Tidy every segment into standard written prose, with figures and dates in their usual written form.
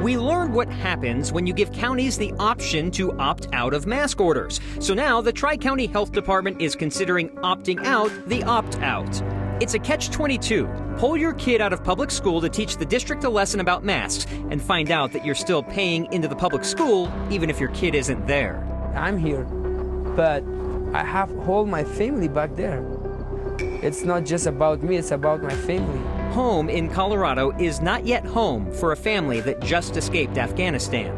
We learned what happens when you give counties the option to opt out of mask orders. So now the Tri-County Health Department is considering opting out the opt-out. It's a catch-22. Pull your kid out of public school to teach the district a lesson about masks and find out that you're still paying into the public school even if your kid isn't there. I'm here, but I have hold my family back there. It's not just about me, it's about my family. Home in Colorado is not yet home for a family that just escaped Afghanistan.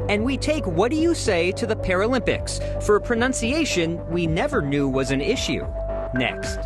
And we take What Do You Say to the Paralympics for a pronunciation we never knew was an issue. Next.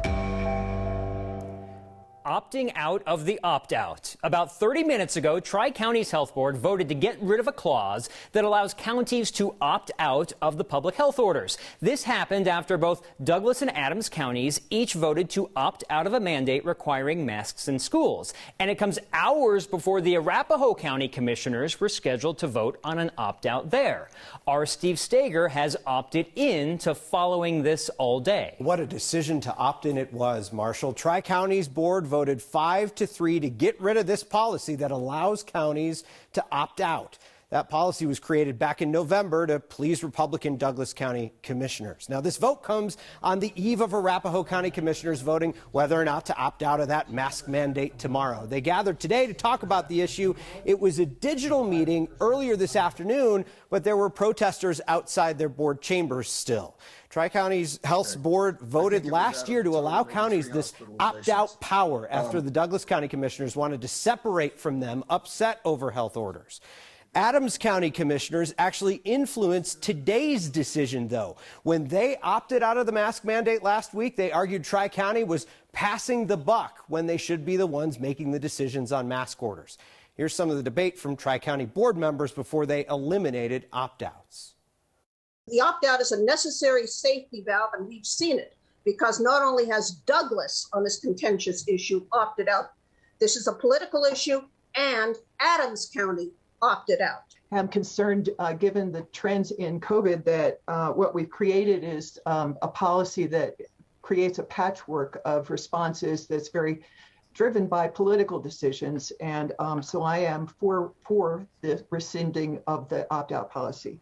Opting out of the opt-out. About 30 minutes ago, Tri-County's Health Board voted to get rid of a clause that allows counties to opt out of the public health orders. This happened after both Douglas and Adams counties each voted to opt out of a mandate requiring masks in schools. And it comes hours before the Arapahoe County commissioners were scheduled to vote on an opt-out there. Our Steve Steger has opted in to following this all day. What a decision to opt in it was, Marshall. Tri-County's board voted 5-3 to get rid of this policy that allows counties to opt out. That policy was created back in November to please Republican Douglas County commissioners. Now, this vote comes on the eve of Arapahoe County commissioners voting whether or not to opt out of that mask mandate tomorrow. They gathered today to talk about the issue. It was a digital meeting earlier this afternoon, but there were protesters outside their board chambers still. Tri-County's Health Board voted last year to allow counties this opt-out power after the Douglas County commissioners wanted to separate from them, upset over health orders. Adams County commissioners actually influenced today's decision, though. When they opted out of the mask mandate last week, they argued Tri-County was passing the buck when they should be the ones making the decisions on mask orders. Here's some of the debate from Tri-County board members before they eliminated opt-outs. The opt-out is a necessary safety valve, and we've seen it because not only has Douglas on this contentious issue opted out, this is a political issue, and Adams County opted out. I'm concerned, given the trends in COVID, that what we've created is a policy that creates a patchwork of responses that's very driven by political decisions. And so I am for the rescinding of the opt-out policy.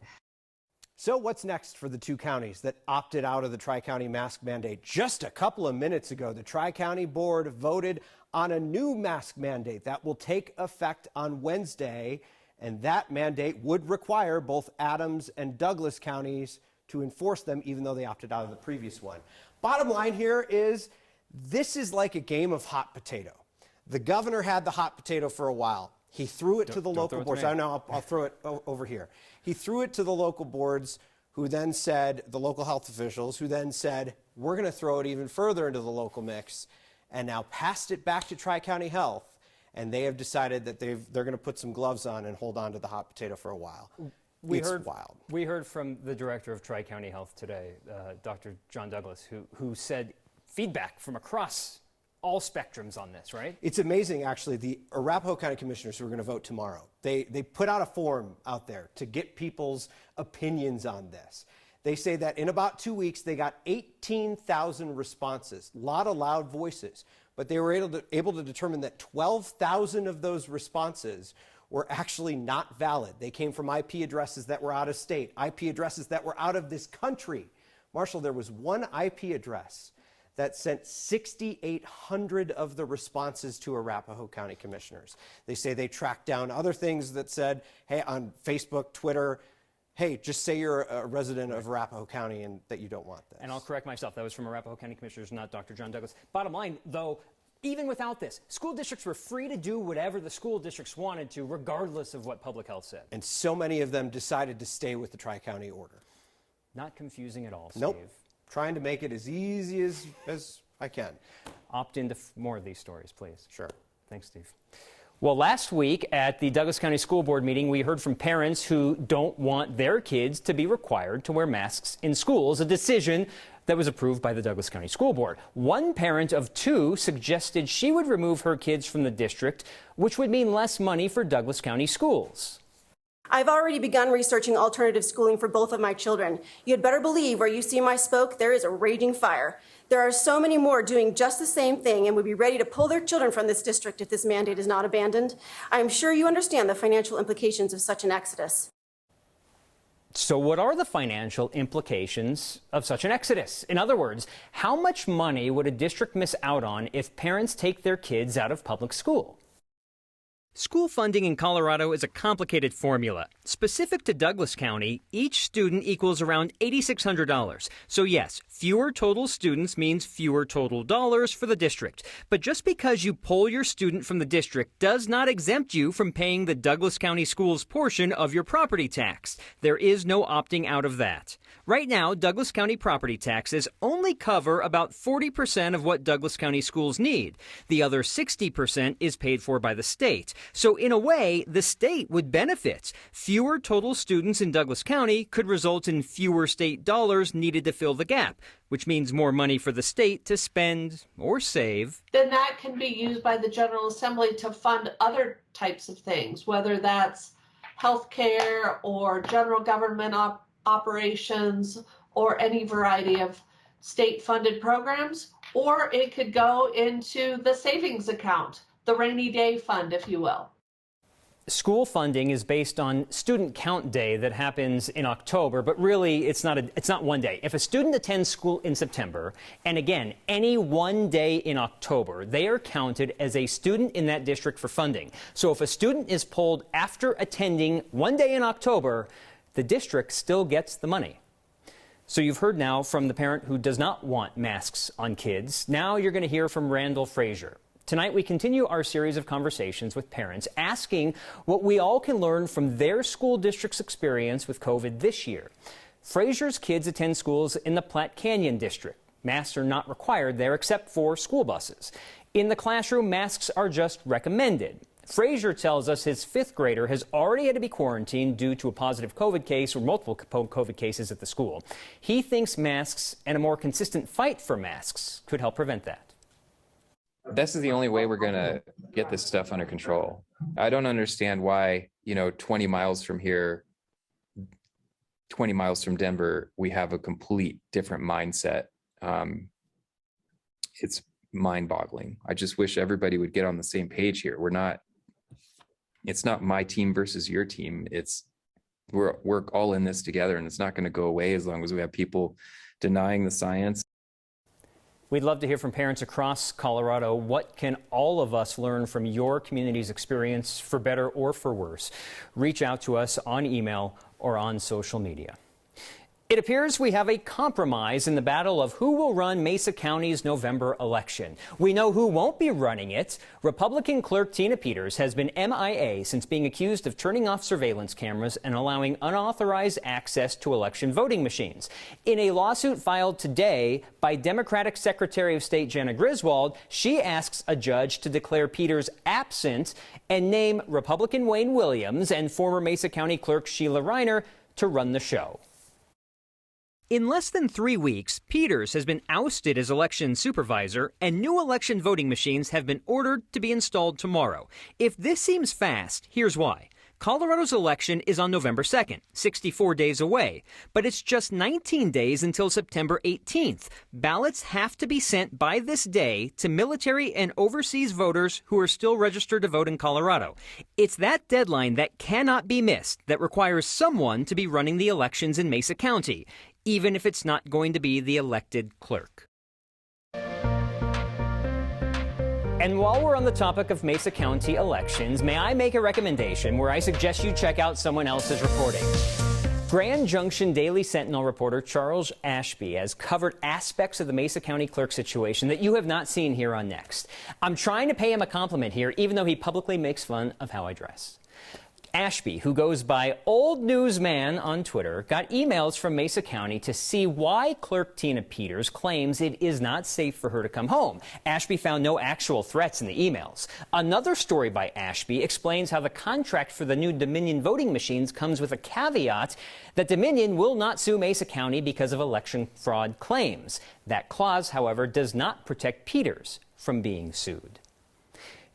So what's next for the two counties that opted out of the Tri-County mask mandate? Just a couple of minutes ago, the Tri-County Board voted on a new mask mandate that will take effect on Wednesday, and that mandate would require both Adams and Douglas counties to enforce them, even though they opted out of the previous one. Bottom line here is this is like a game of hot potato. The governor had the hot potato for a while. He threw it to the local boards. I know, I'll throw it over here. He threw it to the local boards, who then said, the local health officials, who then said, we're going to throw it even further into the local mix, and now passed it back to Tri-County Health, and they have decided that they're going to put some gloves on and hold on to the hot potato for a while. It's wild. We heard from the director of Tri-County Health today, Dr. John Douglas, who said feedback from across all spectrums on this, right? It's amazing, actually. The Arapahoe County commissioners who are going to vote tomorrow, they put out a form out there to get people's opinions on this. They say that in about 2 weeks, they got 18,000 responses, a lot of loud voices, but they were able to determine that 12,000 of those responses were actually not valid. They came from IP addresses that were out of state, IP addresses that were out of this country. Marshall, there was one IP address that sent 6,800 of the responses to Arapahoe County commissioners. They say they tracked down other things that said, hey, on Facebook, Twitter, hey, just say you're a resident of Arapahoe County and that you don't want this. And I'll correct myself. That was from Arapahoe County commissioners, not Dr. John Douglas. Bottom line, though, even without this, school districts were free to do whatever the school districts wanted to, regardless of what public health said. And so many of them decided to stay with the Tri-County order. Not confusing at all, Steve. Nope. Trying to make it as easy as I can. Opt into more of these stories, please. Sure. Thanks, Steve. Well, last week at the Douglas County School Board meeting, we heard from parents who don't want their kids to be required to wear masks in schools, a decision that was approved by the Douglas County School Board. One parent of two suggested she would remove her kids from the district, which would mean less money for Douglas County schools. I've already begun researching alternative schooling for both of my children. You'd better believe where you see my smoke, there is a raging fire. There are so many more doing just the same thing and would be ready to pull their children from this district if this mandate is not abandoned. I am sure you understand the financial implications of such an exodus. So what are the financial implications of such an exodus? In other words, how much money would a district miss out on if parents take their kids out of public school? School funding in Colorado is a complicated formula. Specific to Douglas County, each student equals around $8,600. So yes, fewer total students means fewer total dollars for the district. But just because you pull your student from the district does not exempt you from paying the Douglas County Schools portion of your property tax. There is no opting out of that. Right now, Douglas County property taxes only cover about 40% of what Douglas County schools need. The other 60% is paid for by the state. So in a way, the state would benefit. Fewer total students in Douglas County could result in fewer state dollars needed to fill the gap, which means more money for the state to spend or save. Then that can be used by the General Assembly to fund other types of things, whether that's healthcare or general government operations or any variety of state-funded programs, or it could go into the savings account, the rainy day fund, if you will. School funding is based on student count day that happens in October, but really it's not one day. If a student attends school in September, and again, any one day in October, they are counted as a student in that district for funding. So if a student is pulled after attending one day in October, the district still gets the money. So you've heard now from the parent who does not want masks on kids. Now you're going to hear from Randall Frazier. Tonight, we continue our series of conversations with parents, asking what we all can learn from their school district's experience with COVID this year. Frazier's kids attend schools in the Platte Canyon district. Masks are not required there except for school buses. In the classroom, masks are just recommended. Frazier tells us his fifth grader has already had to be quarantined due to a positive COVID case or multiple COVID cases at the school. He thinks masks and a more consistent fight for masks could help prevent that. This is the only way we're going to get this stuff under control. I don't understand why, 20 miles from here, 20 miles from Denver, we have a complete different mindset. It's mind-boggling. I just wish everybody would get on the same page here. It's not my team versus your team. We're all in this together, and it's not going to go away as long as we have people denying the science. We'd love to hear from parents across Colorado. What can all of us learn from your community's experience, for better or for worse? Reach out to us on email or on social media. It appears we have a compromise in the battle of who will run Mesa County's November election. We know who won't be running it. Republican clerk Tina Peters has been MIA since being accused of turning off surveillance cameras and allowing unauthorized access to election voting machines. In a lawsuit filed today by Democratic Secretary of State Jana Griswold, she asks a judge to declare Peters absent and name Republican Wayne Williams and former Mesa County clerk Sheila Reiner to run the show. In less than 3 weeks, Peters has been ousted as election supervisor, and new election voting machines have been ordered to be installed tomorrow. If this seems fast, here's why. Colorado's election is on November 2nd, 64 days away, but it's just 19 days until September 18th. Ballots have to be sent by this day to military and overseas voters who are still registered to vote in Colorado. It's that deadline that cannot be missed that requires someone to be running the elections in Mesa County, even if it's not going to be the elected clerk. And while we're on the topic of Mesa County elections, may I make a recommendation where I suggest you check out someone else's reporting? Grand Junction Daily Sentinel reporter Charles Ashby has covered aspects of the Mesa County clerk situation that you have not seen here on Next. I'm trying to pay him a compliment here, even though he publicly makes fun of how I dress. Ashby, who goes by Old Newsman on Twitter, got emails from Mesa County to see why Clerk Tina Peters claims it is not safe for her to come home. Ashby found no actual threats in the emails. Another story by Ashby explains how the contract for the new Dominion voting machines comes with a caveat that Dominion will not sue Mesa County because of election fraud claims. That clause, however, does not protect Peters from being sued.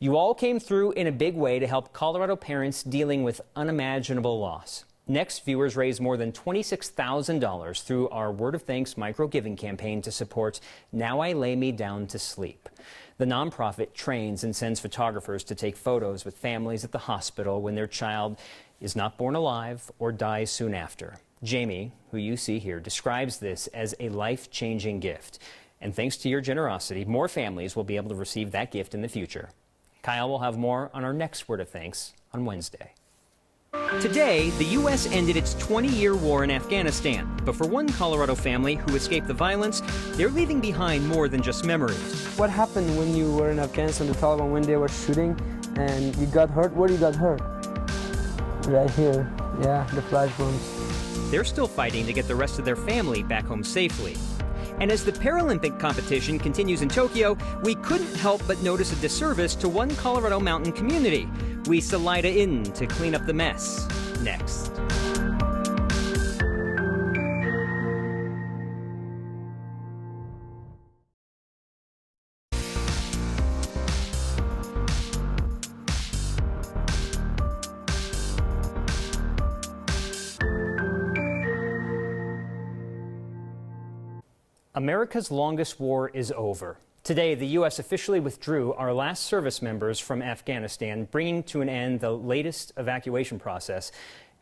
You all came through in a big way to help Colorado parents dealing with unimaginable loss. Next, viewers raised more than $26,000 through our Word of Thanks micro-giving campaign to support Now I Lay Me Down to Sleep. The nonprofit trains and sends photographers to take photos with families at the hospital when their child is not born alive or dies soon after. Jamie, who you see here, describes this as a life-changing gift. And thanks to your generosity, more families will be able to receive that gift in the future. Kyle will have more on our next Word of Thanks on Wednesday. Today, the U.S. ended its 20-year war in Afghanistan. But for one Colorado family who escaped the violence, they're leaving behind more than just memories. What happened when you were in Afghanistan, the Taliban, when they were shooting and you got hurt? Where you got hurt? Right here. Yeah, the flash bombs. They're still fighting to get the rest of their family back home safely. And as the Paralympic competition continues in Tokyo, we couldn't help but notice a disservice to one Colorado mountain community. We Salida in to clean up the mess. Next. America's longest war is over. Today, the U.S. officially withdrew our last service members from Afghanistan, bringing to an end the latest evacuation process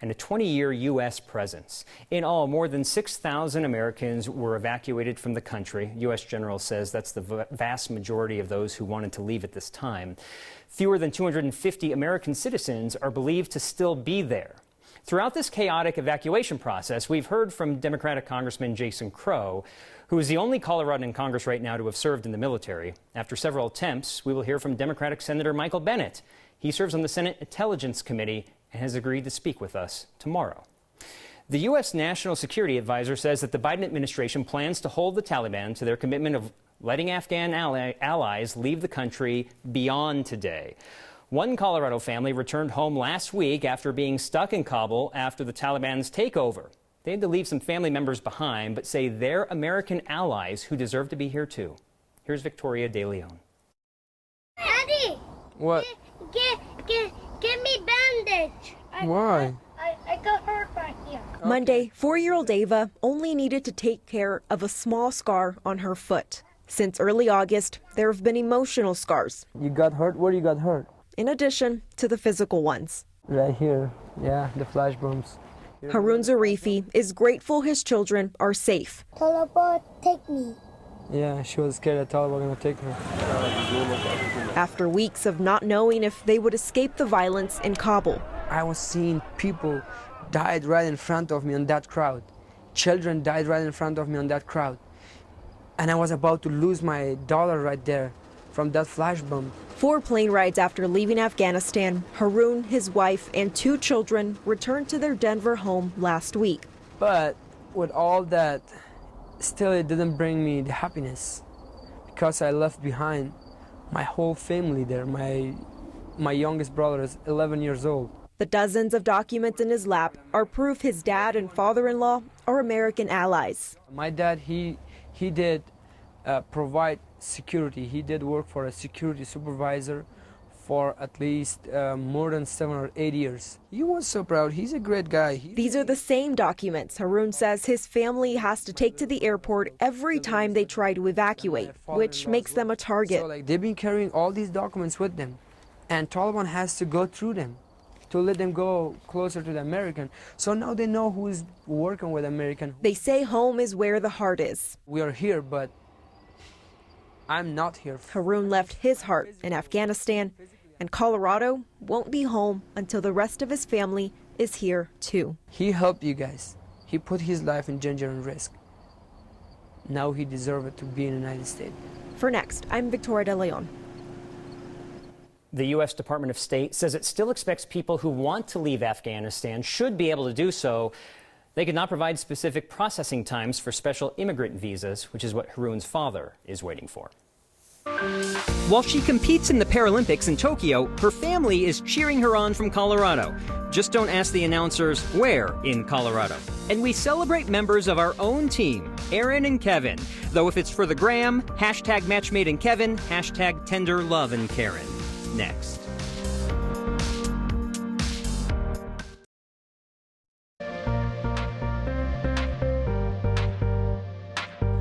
and a 20-year U.S. presence. In all, more than 6,000 Americans were evacuated from the country. U.S. General says that's the vast majority of those who wanted to leave at this time. Fewer than 250 American citizens are believed to still be there. Throughout this chaotic evacuation process, we've heard from Democratic Congressman Jason Crow, who is the only Coloradan in Congress right now to have served in the military. After several attempts, we will hear from Democratic Senator Michael Bennet. He serves on the Senate Intelligence Committee and has agreed to speak with us tomorrow. The U.S. National Security Advisor says that the Biden administration plans to hold the Taliban to their commitment of letting Afghan allies leave the country beyond today. One Colorado family returned home last week after being stuck in Kabul after the Taliban's takeover. They had to leave some family members behind, but say they're American allies who deserve to be here too. Here's Victoria De Leon. Daddy! What? Give me bandage. Why? I got hurt right here. Monday, 4-year-old Ava only needed to take care of a small scar on her foot. Since early August, there have been emotional scars, You got hurt? Where you got hurt? in addition to the physical ones. Right here. Yeah, the flash bombs. Harun Zarifi is grateful his children are safe. Taliban, take me. Yeah, she was scared that Taliban were gonna take her. After weeks of not knowing if they would escape the violence in Kabul. I was seeing people died right in front of me in that crowd. Children died right in front of me in that crowd. And I was about to lose my daughter right there from that flash bomb. 4 plane rides after leaving Afghanistan, Harun, his wife, and 2 children returned to their Denver home last week. But with all that, still it didn't bring me the happiness because I left behind my whole family there. My youngest brother is 11 years old. The dozens of documents in his lap are proof his dad and father-in-law are American allies. My dad, he did provide security. He did work for a security supervisor for at least more than 7 or 8 years. He was so proud. He's a great guy. These are the same documents Harun says his family has to take to the airport every time they try to evacuate, which makes them a target. So like they've been carrying all these documents with them, and Taliban has to go through them to let them go closer to the American. So now they know who is working with American. They say home is where the heart is. We are here, but I'm not here. Harun left his heart in Afghanistan, and Colorado won't be home until the rest of his family is here too. He helped you guys. He put his life in danger and risk. Now he deserves it to be in the United States. For Next, I'm Victoria De Leon. The U.S. Department of State says it still expects people who want to leave Afghanistan should be able to do so. They could not provide specific processing times for special immigrant visas, which is what Harun's father is waiting for. While she competes in the Paralympics in Tokyo, her family is cheering her on from Colorado. Just don't ask the announcers where in Colorado. And we celebrate members of our own team, Aaron and Kevin. Though if it's for the gram, hashtag matchmade in Kevin, hashtag tender love and Karen. next.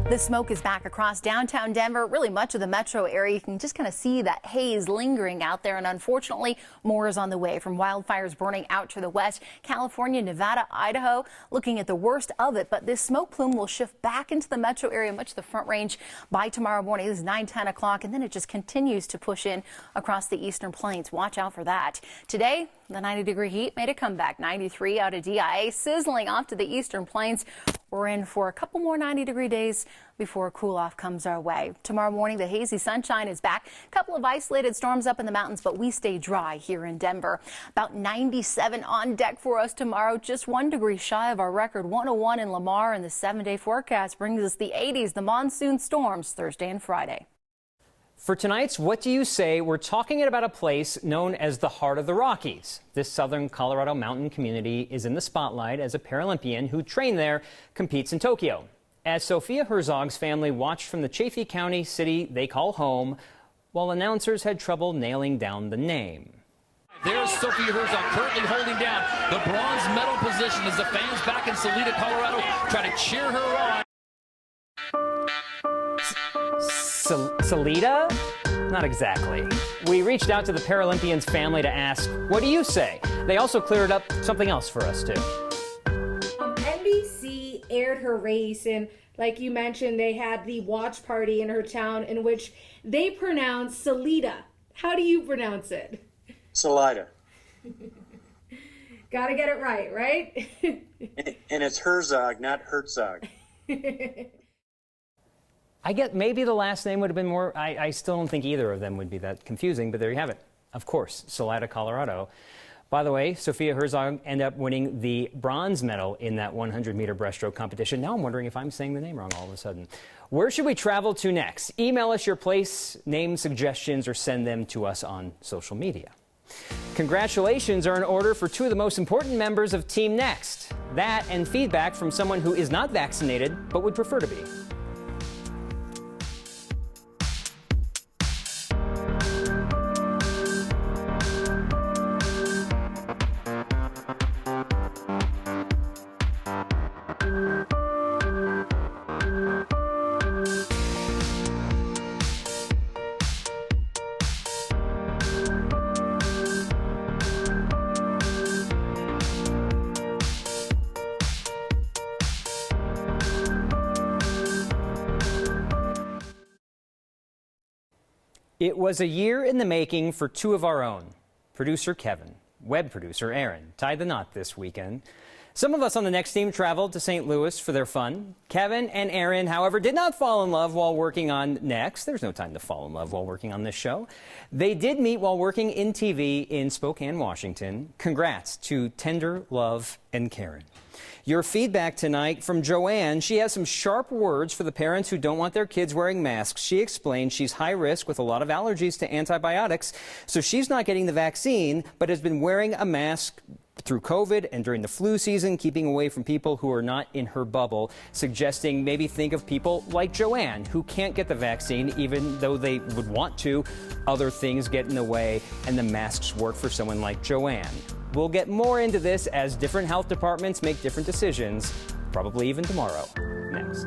The smoke is back across downtown Denver, really much of the metro area. You can just kind of see that haze lingering out there. And unfortunately, more is on the way from wildfires burning out to the west, California, Nevada, Idaho, looking at the worst of it. But this smoke plume will shift back into the metro area, much of the Front Range by tomorrow morning. This is 9-10 o'clock, and then it just continues to push in across the eastern plains. Watch out for that. Today, the 90-degree heat made a comeback. 93 out of DIA, sizzling off to the eastern plains. We're in for a couple more 90-degree days before a cool-off comes our way. Tomorrow morning, the hazy sunshine is back. A couple of isolated storms up in the mountains, but we stay dry here in Denver. About 97 on deck for us tomorrow, just 1 degree shy of our record 101 in Lamar, and the 7-day forecast brings us the 80s, the monsoon storms Thursday and Friday. For tonight's What Do You Say, we're talking about a place known as the Heart of the Rockies. This southern Colorado mountain community is in the spotlight as a Paralympian who trained there competes in Tokyo. As Sophia Herzog's family watched from the Chaffee County city they call home, while announcers had trouble nailing down the name. There's Sophia Herzog currently holding down the bronze medal position as the fans back in Salida, Colorado try to cheer her on. Salida? Not exactly. We reached out to the Paralympians' family to ask, what do you say? They also cleared up something else for us, too. NBC aired her race, and like you mentioned, they had the watch party in her town in which they pronounced Salida. How do you pronounce it? Salida. Gotta get it right, right? And it's Herzog, not Herzog. I get maybe the last name would have been more. I still don't think either of them would be that confusing, but there you have it. Of course, Salida, Colorado. By the way, Sophia Herzog ended up winning the bronze medal in that 100-meter breaststroke competition. Now I'm wondering if I'm saying the name wrong all of a sudden. Where should we travel to next? Email us your place, name suggestions, or send them to us on social media. Congratulations are in order for 2 of the most important members of Team Next. That and feedback from someone who is not vaccinated but would prefer to be. It was a year in the making for 2 of our own. Producer Kevin, web producer Aaron, tied the knot this weekend. Some of us on the Next team traveled to St. Louis for their fun. Kevin and Aaron, however, did not fall in love while working on Next. There's no time to fall in love while working on this show. They did meet while working in TV in Spokane, Washington. Congrats to Tender, Love, and Karen. Your feedback tonight from Joanne. She has some sharp words for the parents who don't want their kids wearing masks. She explained she's high risk with a lot of allergies to antibiotics, so she's not getting the vaccine, but has been wearing a mask through COVID and during the flu season, keeping away from people who are not in her bubble, suggesting maybe think of people like Joanne who can't get the vaccine even though they would want to. Other things get in the way, and the masks work for someone like Joanne. We'll get more into this as different health departments make different decisions, probably even tomorrow. Next.